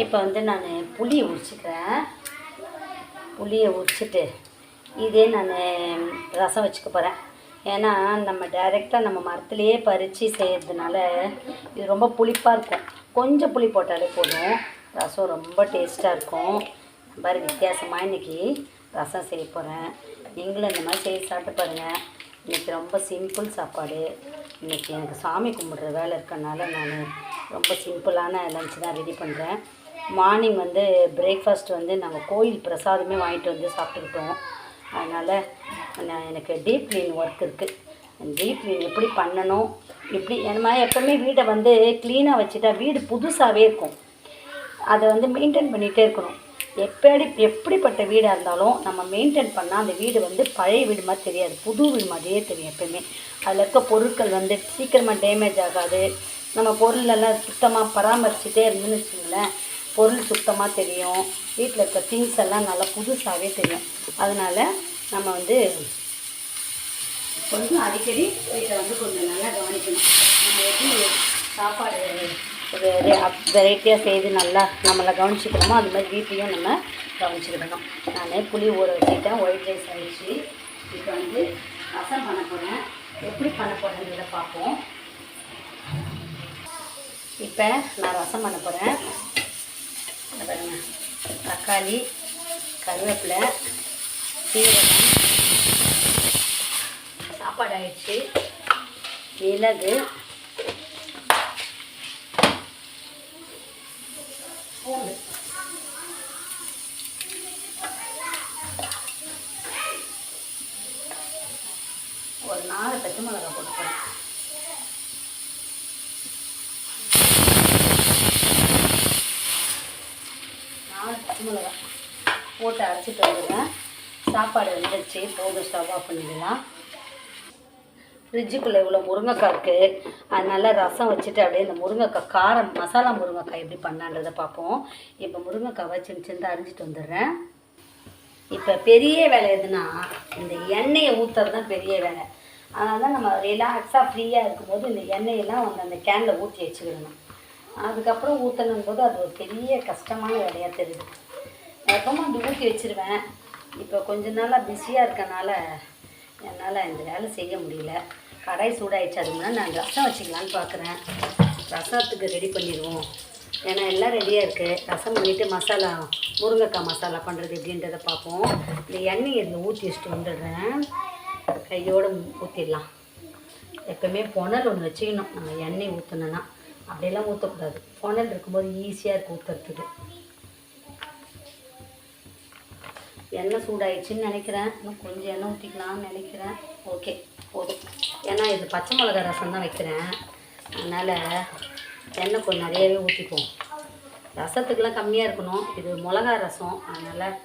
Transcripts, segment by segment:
இப்போ வந்து நான் புளியை உரிச்சிக்கிறேன். புளியை உரிச்சிட்டு இதே நான் ரசம் வச்சுக்க போகிறேன். ஏன்னா நம்ம டைரெக்டாக நம்ம மரத்துலேயே பறித்து செய்கிறதுனால இது ரொம்ப புளிப்பாக இருக்கும். கொஞ்சம் புளி போட்டாலே போதும், ரசம் ரொம்ப டேஸ்ட்டாக இருக்கும். பாரு, வித்தியாசமாக இன்றைக்கி ரசம் செய்ய போகிறேன். நீங்களும் இந்த மாதிரி செய்து சாப்பிட்டு பாருங்கள். இன்றைக்கி ரொம்ப சிம்பிள் சாப்பாடு. இன்றைக்கி எனக்கு சாமி கும்பிட்ற வேலை இருக்கனால நான் ரொம்ப சிம்பிளான லஞ்ச் தான் ரெடி பண்ணுறேன். மார்னிங் வந்து பிரேக்ஃபாஸ்ட் வந்து நாங்கள் கோயில் பிரசாதமே வாங்கிட்டு வந்து சாப்பிட்டுக்கிட்டோம். அதனால் எனக்கு டீப் க்ளீன் ஒர்க் இருக்குது. டீப் க்ளீன் எப்படி பண்ணணும், எப்படி ஏன்னா எப்போவுமே வீடை வந்து க்ளீனாக வச்சுட்டா வீடு புதுசாகவே இருக்கும். அதை வந்து மெயின்டைன் பண்ணிகிட்டே இருக்கணும். எப்படிப்பட்ட வீடாக இருந்தாலும் நம்ம மெயின்டைன் பண்ணால் அந்த வீடு வந்து பழைய வீடு மாதிரி தெரியாது, புது வீடு மாதிரியே தெரியும் எப்போயுமே. அதில் இருக்க பொருட்கள் வந்து சீக்கிரமாக டேமேஜ் ஆகாது. நம்ம பொருளெல்லாம் சுத்தமாக பராமரிச்சுட்டே இருந்துன்னு வச்சுங்களேன், பொருள் சுத்தமாக தெரியும். வீட்டில் இருக்க திங்ஸ் எல்லாம் நல்லா புதுசாகவே தெரியும். அதனால் நம்ம வந்து கொஞ்சம் அடிக்கடி வீட்டை வந்து கொஞ்சம் நல்லா கவனிக்கணும். நம்ம எப்படி சாப்பாடு ஒரு வெரைட்டியாக செய்து நல்லா நம்மளை கவனிச்சிக்கிறோமோ அது மாதிரி வீட்டையும் நம்ம கவனிச்சுக்கிடணும். நான் புளி ஊற வச்சுக்கிட்டேன், ஒயிட் ரைஸ் ஆகிடுச்சு. இப்போ வந்து ரசம் பண்ண போகிறேன். எப்படி பண்ண போகிறேன்றதை பார்ப்போம். இப்போ நான் ரசம் பண்ண போகிறேன். பாருங்க, தக்காளி, கருவேப்பிலை, சீரகம், சாப்பாடு ஆயிடுச்சு, மிளகு, பூண்டு, ஒரு 4 பச்சை மிளகாய் போட்டுக்கிறேன். பச்சை மிளகாய் போட்டு அரைச்சிட்டு வந்துடுவேன். சாப்பாடு வந்துடுச்சு, போதும், ஸ்டவ் ஆஃப் பண்ணிடலாம். ஃப்ரிட்ஜுக்குள்ளே இவ்வளோ முருங்கைக்காய் இருக்குது. அதனால் ரசம் வச்சுட்டு அப்படியே இந்த முருங்கைக்காய் காரம் மசாலா முருங்கைக்காய் எப்படி பண்ணான்றதை பார்ப்போம். இப்போ முருங்கைக்காவை சின்ன சின்னதாக அரிஞ்சிட்டு வந்துடுறேன். இப்போ பெரிய வேலை எதுனா இந்த எண்ணெயை ஊற்றுறது தான் பெரிய வேலை. அதனால தான் நம்ம ரிலாக்ஸாக ஃப்ரீயாக இருக்கும்போது இந்த எண்ணெயெல்லாம் வந்து அந்த கேனில் ஊற்றி வச்சுக்கிடணும். அதுக்கப்புறம் ஊற்றணும் போது அது ஒரு பெரிய கஷ்டமான வேலையாக தெரியுது. எப்பவும் அப்படி ஊற்றி வச்சுருவேன். இப்போ கொஞ்ச நாளாக பிஸியாக இருக்கனால என்னால் இந்த வேலை செய்ய முடியல. கடாய் சூடாகிடுச்சு, அது முன்னாடி நான் ரசம் வச்சுக்கலான்னு பார்க்குறேன். ரசத்துக்கு ரெடி பண்ணிடுவோம். ஏன்னா எல்லாம் ரெடியாக இருக்குது. ரசம் பண்ணிவிட்டு மசாலா முருங்கைக்காய் மசாலா பண்ணுறது எப்படின்றத பார்ப்போம். இந்த எண்ணெய் இதில் ஊற்றி வச்சுட்டு வந்துடுறேன். கையோடு ஊற்றிடலாம். எப்போவுமே புனல் ஒன்று வச்சுக்கணும். நம்ம எண்ணெய் ஊற்றணுன்னா அப்படியெல்லாம் ஊற்றக்கூடாது. புனல் இருக்கும்போது ஈஸியாக இருக்குது ஊற்றுறதுக்கு. எண்ணெய் சூடாயிடுச்சுன்னு நினைக்கிறேன். இன்னும் கொஞ்சம் எண்ணெய் ஊற்றிக்கலாம்னு நினைக்கிறேன். ஓகே, போதும். ஏன்னா இது பச்சை மிளகா ரசம் தான் வைக்கிறேன். அதனால் எண்ணெய் கொஞ்சம் நிறையவே ஊற்றிப்போம். ரசத்துக்கெலாம் கம்மியாக இருக்கணும். இது மிளகா ரசம், அதனால்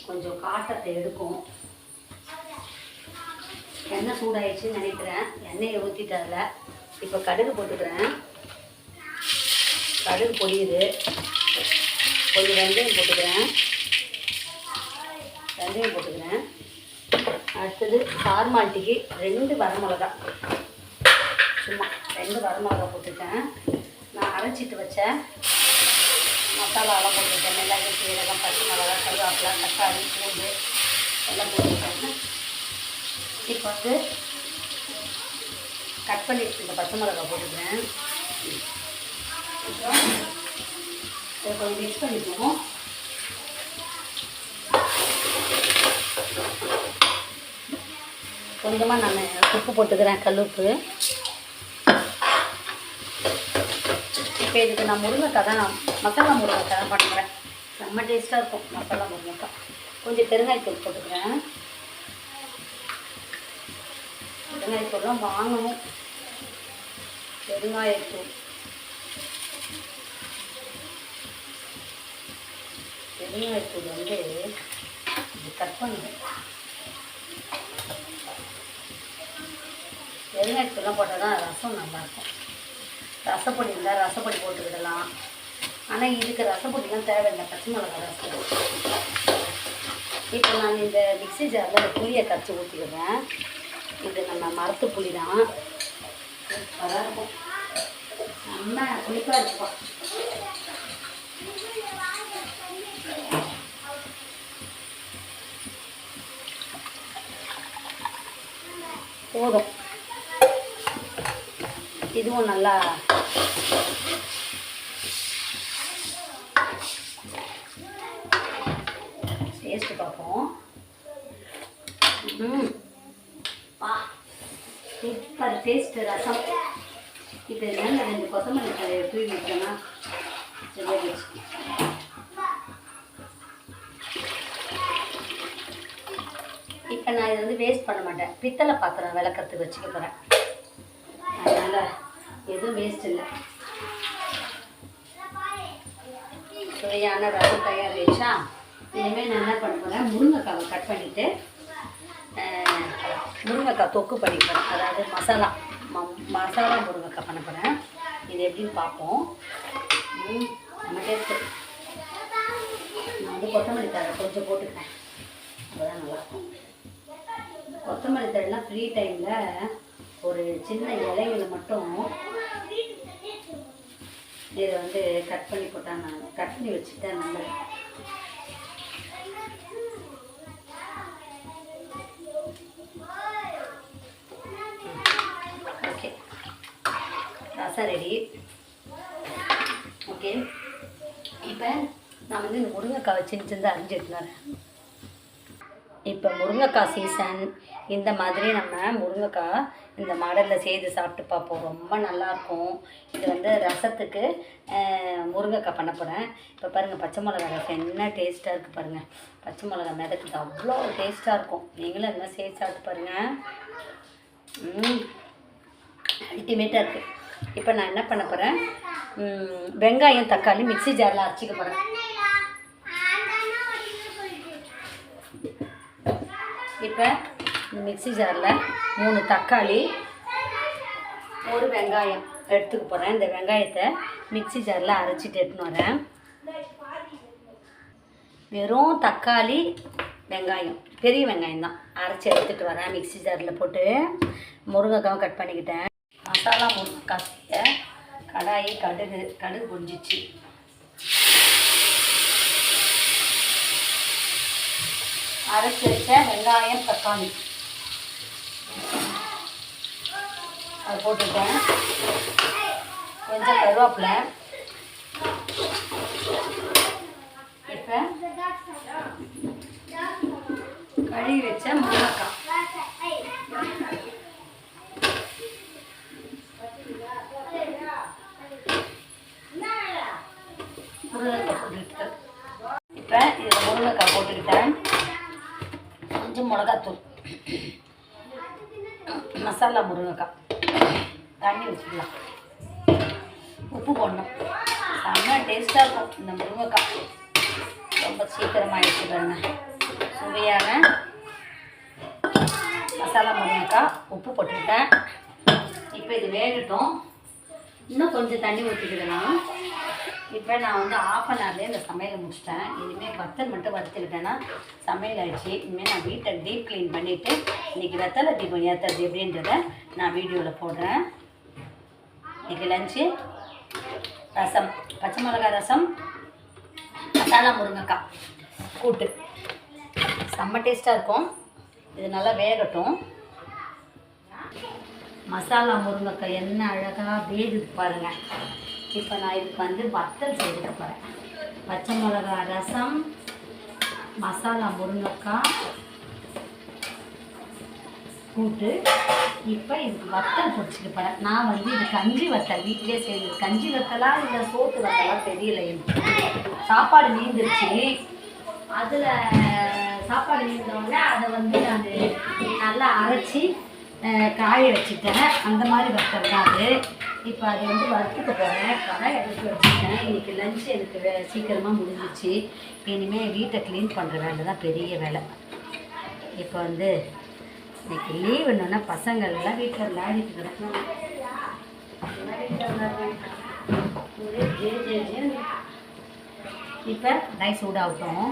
கொஞ்சம் காட்டத்தை எடுக்கும். எண்ணெய் சூடாயிடுச்சுன்னு நினைக்கிறேன். எண்ணெயை ஊற்றிட்டு அதில் இப்போ கடுகு போட்டுக்கிறேன். கடுகு பொரியுது. கொஞ்சம் வெந்தயம் போட்டுக்கிறேன். அடுத்தது ஃபார்மாலிட்டிக்கு 2 வரமிளகா, சும்மா 2 வரமிளகா போட்டுட்டேன். நான் அரைச்சிட்டு வச்ச மசாலாலாம் போட்டுருக்கேன். மிளகு, சீரகம், பச்சை மிளகா, கருவேப்பிலை, தக்காளி, பூண்டு எல்லாம் போட்டுருக்கேன். இப்போ வந்து கட் பண்ணி வச்சுருக்க பச்சை மிளகா போட்டுக்கிறேன். அப்புறம் இதை கொஞ்சம் மிக்ஸ் பண்ணிக்கணும். கொஞ்சமாக நான் உப்பு போட்டுக்கிறேன், கல்லுப்பு. இப்போ இதுக்கு நான் முருங்கைக்காய் தான், மசாலா முருங்கைக்காய் தான் பண்ணுறேன். செம்ம டேஸ்ட்டாக இருக்கும் மசாலா முருங்கைக்காய். கொஞ்சம் பெருங்காயத்தூள் போட்டுக்கிறேன். பெருங்காயத்தூள்லாம் வாங்கணும். பெருங்காயத்தூள் வந்து இது கட் பண்ணுவேன். பெருங்காயத்தூள்லாம் போட்டால் தான் ரசம் நல்லாயிருக்கும். ரசப்பொடி இருந்தால் ரசப்பொடி போட்டுக்கிடலாம். ஆனால் இதுக்கு ரசப்பொடிலாம் தேவையில்லை, பச்சை மிளகா ரசம். இப்போ நான் இந்த மிக்ஸி ஜாரில் புளியை கரைச்சி ஊற்றிக்கிறேன். இது நம்ம மரத்து புளி தான். சூப்பராக இருக்கும், நம்ம புளிப்பாக இருக்கும். போதும். இதுவும் நல்லா டேஸ்ட்டு பார்ப்போம். சூப்பர் டேஸ்ட்டு ரசம். இப்போ என்ன 2 கொத்தமல்லி தழையை தூவி விட்டோன்னா சரியாக போச்சு. இப்போ நான் இதை வந்து வேஸ்ட் பண்ண மாட்டேன். பித்தளை பாத்திரம் விளக்கறதுக்கு வச்சுக்க போகிறேன். அதனால் எதுவும் வேஸ்ட் இல்லை. சுவையான ரசம் தயாரிச்சா. இனிமேல் நான் என்ன பண்ண போகிறேன், முருங்கைக்காவை கட் பண்ணிவிட்டு முருங்கைக்காய் தொக்கு பண்ணி போகிறேன். அதாவது மசாலா முருங்கைக்காய் பண்ண போகிறேன். இது எப்படின்னு பார்ப்போம். நம்ம டேஸ்ட்டு. நான் வந்து கொத்தமல்லி தழை கொஞ்சம் போட்டுக்கிறேன். அப்போதான் நல்லாயிருக்கும். கொத்தமல்லி தழைலாம் ஃப்ரீ டைமில் ஒரு சின்ன இலைகளை மட்டும் இதை வந்து கட் பண்ணி போட்டால் நான் கட் பண்ணி வச்சுட்டேன். நல்லது. ஓகே, ரசம் ரெடி. ஓகே, இப்போ நான் வந்து இந்த முருங்கைக்காவை சின்ன அரிஞ்சிட்டு வரேன். இப்போ முருங்கைக்காய் சீசன். இந்த மாதிரி நம்ம முருங்கைக்காய் இந்த மாடலில் செய்து சாப்பிட்டு பார்ப்போம். ரொம்ப நல்லாயிருக்கும். இது வந்து ரசத்துக்கு முருங்கைக்காய் பண்ண போகிறேன். இப்போ பாருங்கள், பச்சை மிளகா ரசம் என்ன டேஸ்ட்டாக இருக்குது பாருங்கள். பச்சை மிளகா மிதக்குது, அவ்வளோ டேஸ்ட்டாக இருக்கும். நீங்களும் இந்த மாதிரி செய்து சாப்பிட்டு பாருங்கள். அல்டிமேட்டாக இருக்குது. இப்போ நான் என்ன பண்ண போகிறேன், வெங்காயம் தக்காளி மிக்ஸி ஜாரில் அரைச்சிக்க போகிறேன். இப்போ இந்த மிக்ஸி ஜாரில் 3 தக்காளி 1 வெங்காயம் எடுத்துக்க போகிறேன். இந்த வெங்காயத்தை மிக்ஸி ஜாரில் அரைச்சிட்டு எடுத்துன்னு வரேன். வெறும் தக்காளி வெங்காயம், பெரிய வெங்காயம் தான் அரைச்சி எடுத்துகிட்டு வரேன். மிக்ஸி ஜாரில் போட்டு முருங்கைக்காவும் கட் பண்ணிக்கிட்டேன். மசாலா முருங்கைக்காய் செய்ய கடாயி கடுகு பொரிஞ்சிச்சு. அரைச்சி வச்ச வெங்காயம் தக்காளி அது போட்டுட்டேன். கொஞ்சம் கருவேப்பிலை. இப்போ கழுவி வச்ச முருங்கைக்காய் போட்டுக்கிட்டேன். இப்போ இதில் முருங்கைக்காய் போட்டுக்கிட்டேன். கொஞ்சம் மிளகாத்தூள், மசாலா முருங்கைக்காய், தண்ணி வச்சுக்கலாம், உப்பு போடணும். செம்ம டேஸ்ட்டாக இருக்கும் இந்த முருங்கைக்காய். ரொம்ப சீக்கிரமாக எடுத்துக்கிறேங்க. சுவையான மசாலா முருங்கைக்காய் உப்பு போட்டுக்கிட்டேன். இப்போ இது வேகட்டும். இன்னும் கொஞ்சம் தண்ணி ஊற்றிக்கிடலாம். இப்போ நான் வந்து 1/2 அன் ஹவர்லேயே இந்த சமையலை முடிச்சிட்டேன். இனிமேல் வத்தல் மட்டும் வறுத்துக்கிட்டேன்னா சமையல் ஆகிடுச்சு. இனிமேல் நான் வீட்டை டீப் க்ளீன் பண்ணிவிட்டு இன்றைக்கி வெத்தலை தீபம் ஏற்றுறது எப்படின்றத நான் வீடியோவில் போடுறேன். இன்றைக்கி லஞ்சு ரசம், பச்சை மிளகாய் ரசம், மசாலா முருங்கைக்காய் கூட்டு. செம்ம டேஸ்ட்டாக இருக்கும். இது நல்லா வேகட்டும். மசாலா முருங்கைக்காய் என்ன அழகாக வேகுது பாருங்கள். இப்போ நான் இதுக்கு வந்து வத்தல் செய்துக்க போகிறேன். பச்சை மிளகா ரசம், மசாலா முருங்கைக்காய் கூட்டு. இப்போ இதுக்கு வத்தல் பொரிச்சுக்க போகிறேன். நான் வந்து இது கஞ்சி வத்தல் வீட்டிலே செய்யுது. கஞ்சி வத்தலா இல்லை சோத்து வத்தலா தெரியல. சாப்பாடு மீந்துருச்சு. அதில் சாப்பாடு மீந்தோடனே அதை வந்து நான் நல்லா அரைச்சி காய வச்சுட்டேன். அந்த மாதிரி வத்தல் தான் அது. இப்போ அதை வந்து வறுத்துக்க போகிறேன். கடாய் எடுத்து வச்சுட்டேன். இன்றைக்கி லஞ்சு எனக்கு சீக்கிரமாக முடிஞ்சிச்சு. இனிமேல் வீட்டை க்ளீன் பண்ணுற வேலை தான் பெரிய வேலை. இப்போ வந்து இன்றைக்கி லீவுன்னா பசங்கள்லாம் வீட்டில் விளையாடிட்டு கிடக்கணும். இப்போ ரைஸ் சூடாகட்டும்.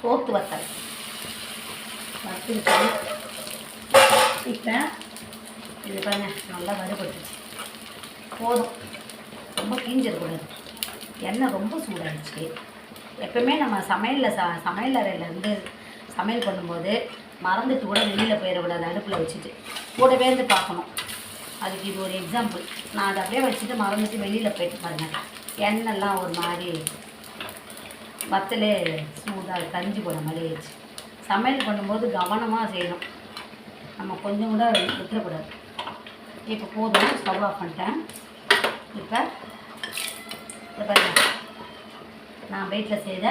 சோத்து வத்தல் வறுத்துக்கிட்டேன். இப்போ இது பாருங்க நல்லா வறுபட்டுச்சு. போதும், ரொம்ப கீஞ்சிடக்கூடாது. எண்ணெய் ரொம்ப சூடாகிடுச்சு. எப்பவுமே நம்ம சமையல் அறையிலேருந்து சமையல் பண்ணும்போது மறந்துட்டு கூட வெளியில் போயிடக்கூடாது. அடுப்பில் வச்சுட்டு கூடவே இருந்து பார்க்கணும். அதுக்கு இது ஒரு எக்ஸாம்பிள். நான் அதை அப்படியே வச்சுட்டு மறந்துட்டு வெளியில் போயிட்டு பாருங்கள், எண்ணெய்லாம் ஒரு மாதிரி வத்தலே ஸ்மூத்தாக கஞ்சி போன மாதிரி ஆயிடுச்சு. சமையல் பண்ணும்போது கவனமாக செய்யணும், நம்ம கொஞ்சம் கூட விட்டுறக்கூடாது. இப்போ போதும், ஸ்டவ் ஆஃப் பண்ணிட்டேன். இப்போ பாருங்க, நான் வீட்டில் செய்த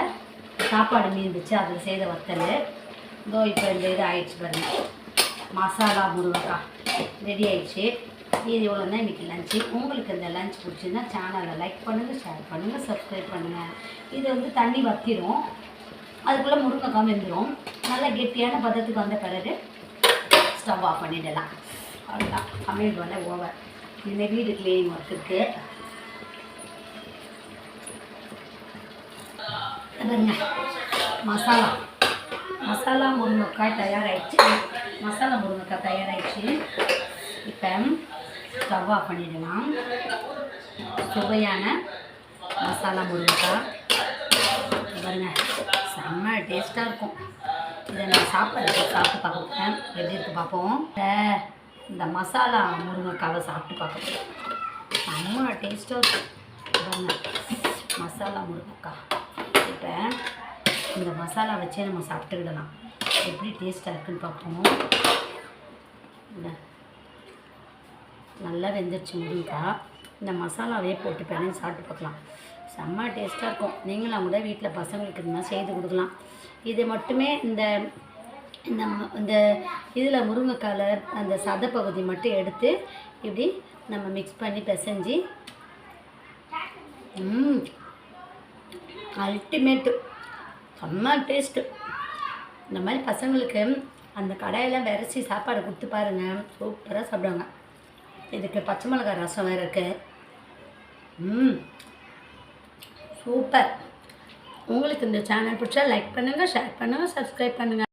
சாப்பாடு மீந்துச்சு, அதில் செய்த வத்தல் இதோ இப்போ இந்த இது ஆயிடுச்சு பாருங்க. மசாலா முருங்கைக்காய் ரெடி ஆயிடுச்சு. இது இவ்வளோ தான் இன்றைக்கி லஞ்சு. உங்களுக்கு இந்த லஞ்ச் பிடிச்சிருந்தா சேனலை லைக் பண்ணுங்கள், ஷேர் பண்ணுங்கள், சப்ஸ்கிரைப் பண்ணுங்கள். இது வந்து தண்ணி வற்றிடும், அதுக்குள்ளே முருங்கைக்காய் வெந்துடும். நல்லா கெட்டியான பதத்துக்கு வந்த பிறகு ஸ்டவ் ஆஃப் பண்ணிடலாம். அவ்வளோதான், சமையல் வேலை ஓவர். இனிமேல் வீடு க்ளீனிங் ஒர்க் இருக்குது. பாருங்க, மசாலா முருங்கைக்காய் தயாராகிடுச்சு. இப்போ ஸ்டவ் ஆஃப் பண்ணிடலாம். சுவையான மசாலா முருங்கைக்காய் பாருங்க, செம்ம டேஸ்ட்டாக இருக்கும். இதை நான் சாப்பிட்டு பார்க்குறேன், எப்படி இருக்குது பார்ப்போம். இந்த மசாலா முருங்கைக்காவை சாப்பிட்டு பார்க்க செம்ம டேஸ்ட்டாக இருக்கும் பாருங்க. மசாலா முருங்கைக்காய் இப்போ இந்த மசாலா வச்சே நம்ம சாப்பிட்டுக்கிடலாம். எப்படி டேஸ்ட்டாக இருக்குன்னு பார்ப்போம். நல்லா வெந்துருச்சு முருங்கைக்காய். இந்த மசாலாவே போட்டு பிணைஞ்சு சாப்பிட்டு பார்க்கலாம், செம்ம டேஸ்ட்டாக இருக்கும். நீங்களும் கூட வீட்டில் பசங்களுக்கு இருந்தால் செய்து கொடுக்கலாம். இது மட்டுமே இந்த இந்த இந்த இதில் முருங்கைக்காயில் அந்த சதைப்பகுதி மட்டும் எடுத்து இப்படி நம்ம மிக்ஸ் பண்ணி பிசைஞ்சு அல்டிமேட்டு, செம்ம டேஸ்ட்டு. இந்த மாதிரி பசங்களுக்கு அந்த கடையெல்லாம் விரைச்சி சாப்பாடு கொடுத்து பாருங்கள், சூப்பராக சாப்பிடுவாங்க. இதுக்கு பச்சை மிளகாய் ரசம் வேறு இருக்குது. சூப்பர். உங்களுக்கு இந்த சேனல் பிடிச்சா லைக் பண்ணுங்கள், ஷேர் பண்ணுங்கள், சப்ஸ்கிரைப் பண்ணுங்கள்.